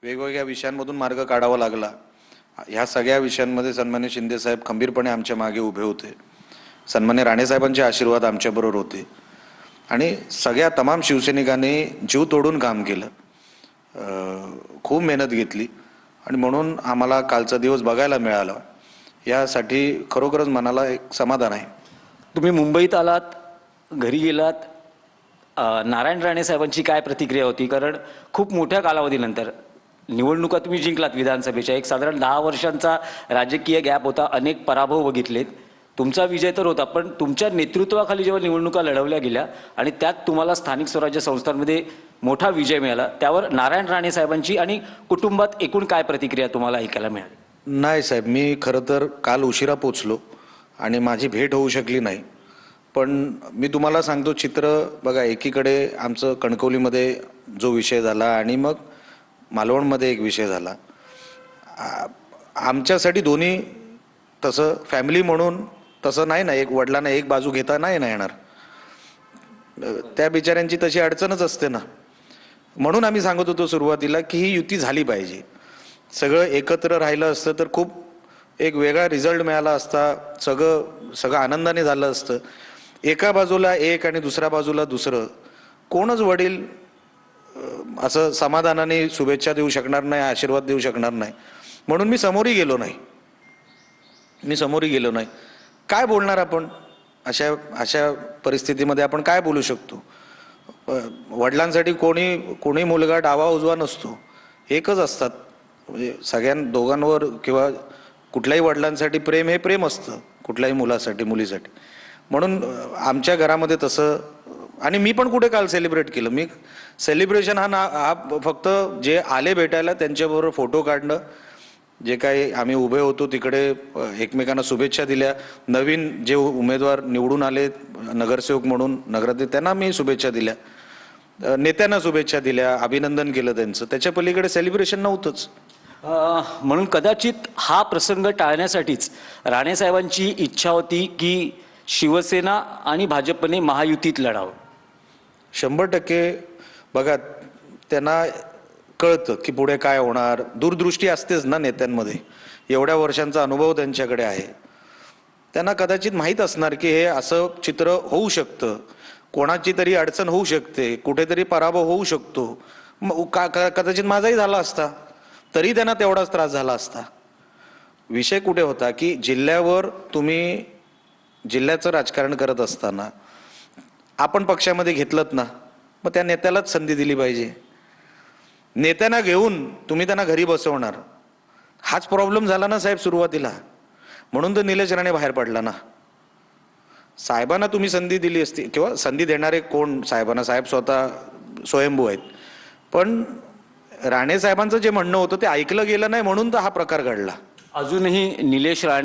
वेगवेगळ्या विषयांमधून मार्ग काढावा लागला। ह्या सगळ्या विषयांमध्ये सन्मान्य शिंदे साहेब खंबीरपणे आमच्या मागे उभे होते। सन्मान्य राणे साहेबांचे आशीर्वाद आमच्याबरोबर होते आणि सगळ्या तमाम शिवसैनिकांनी जीव तोडून काम केलं, खूप मेहनत घेतली आणि म्हणून आम्हाला कालचा दिवस बघायला मिळाला। यासाठी खरोखरच मनाला एक समाधान आहे। तुम्ही मुंबईत आलात, घरी गेलात, नारायण राणे साहेबांची काय प्रतिक्रिया होती? कारण खूप मोठ्या कालावधीनंतर निवडणुका तुम्ही जिंकलात विधानसभेच्या, एक साधारण 10 वर्षांचा राजकीय गॅप होता, अनेक पराभव बघितलेत, तुमचा विजय तर होता, पण तुमच्या नेतृत्वाखाली जेव्हा निवडणुका लढवल्या गेल्या आणि त्यात तुम्हाला स्थानिक स्वराज्य संस्थांमध्ये मोठा विजय मिळाला, त्यावर नारायण राणे साहेबांची आणि कुटुंबात एकूण काय प्रतिक्रिया तुम्हाला ऐकायला मिळाली? नाही साहेब, मी खरं तर काल उशिरा पोचलो आणि माझी भेट होऊ शकली नाही। पण मी तुम्हाला सांगतो, चित्र बघा, एकीकडे आमचं कणकवलीमध्ये जो विषय झाला आणि मग मालवणमध्ये एक विषय झाला, आमच्यासाठी दोन्ही तसं फॅमिली म्हणून तसं नाही ना, एक वडिलांना एक बाजू घेता नाही ना येणार, त्या बिचाऱ्यांची तशी अडचणच असते ना। म्हणून आम्ही सांगत होतो सुरुवातीला की ही युती झाली पाहिजे, सगळं एकत्र राहिलं असतं तर खूप एक वेगळा रिझल्ट मिळाला असता, सगळं आनंदाने झालं असतं। एका बाजूला एक आणि दुसऱ्या बाजूला दुसरं, कोणच वडील असं समाधानाने शुभेच्छा देऊ शकणार नाही, आशीर्वाद देऊ शकणार नाही। म्हणून मी समोरही गेलो नाही। काय बोलणार आपण अशा परिस्थितीमध्ये? आपण काय बोलू शकतो? वडिलांसाठी कोणी मुलगा डावा उजवा नसतो, एकच असतात। म्हणजे सगळ्या दोघांवर किंवा कुठल्याही वडिलांसाठी प्रेम हे प्रेम असतं, कुठल्याही मुलासाठी मुलीसाठी। म्हणून आमच्या घरामध्ये तसं, आणि मी पण कुठे काल सेलिब्रेट केलं? मी सेलिब्रेशन हा फक्त जे आले भेटायला त्यांच्याबरोबर फोटो काढणं, जे काही आम्ही उभे होतो तिकडे एकमेकांना शुभेच्छा दिल्या, नवीन जे उमेदवार निवडून आले नगरसेवक म्हणून नगराध्यक्ष, त्यांना मी शुभेच्छा दिल्या, नेत्यांना शुभेच्छा दिल्या, अभिनंदन केलं त्यांचं। त्याच्या पलीकडे सेलिब्रेशन नव्हतंच। म्हणून कदाचित हा प्रसंग टाळण्यासाठीच राणे साहेबांची इच्छा होती की शिवसेना आणि भाजपने महायुतीत लढावं। 100% बघा, त्यांना कळतं की पुढे काय होणार, दूरदृष्टी असतेच ना नेत्यांमध्ये, एवढ्या वर्षांचा अनुभव त्यांच्याकडे आहे। त्यांना कदाचित माहीत असणार की हे असं चित्र होऊ शकतं, कोणाची तरी अडचण होऊ शकते, कुठेतरी पराभव होऊ शकतो, कदाचित माझाही झाला असता तरी त्यांना तेवढाच त्रास झाला असता। विषय कुठे होता की जिल्ह्यावर तुम्ही जिल्ह्याचं राजकारण करत असताना आपण पक्षामध्ये घेतलत ना, मग त्या नेत्यालाच संधी दिली पाहिजे। नेत्यांना घेऊन तुम्ही त्यांना घरी बसवणार, हाच प्रॉब्लेम झाला ना साहेब सुरुवातीला। म्हणून तर निलेश राणे बाहेर पडला ना। साहेबांना तुम्ही संधी दिली असती, किंवा संधी देणारे कोण साहेबांना? साहेब स्वतः स्वयंभू आहेत, पण राणे साहेबांचं जे म्हणणं होतं ते ऐकलं गेलं नाही, म्हणून तर हा प्रकार घडला। अजूनही निलेश राणे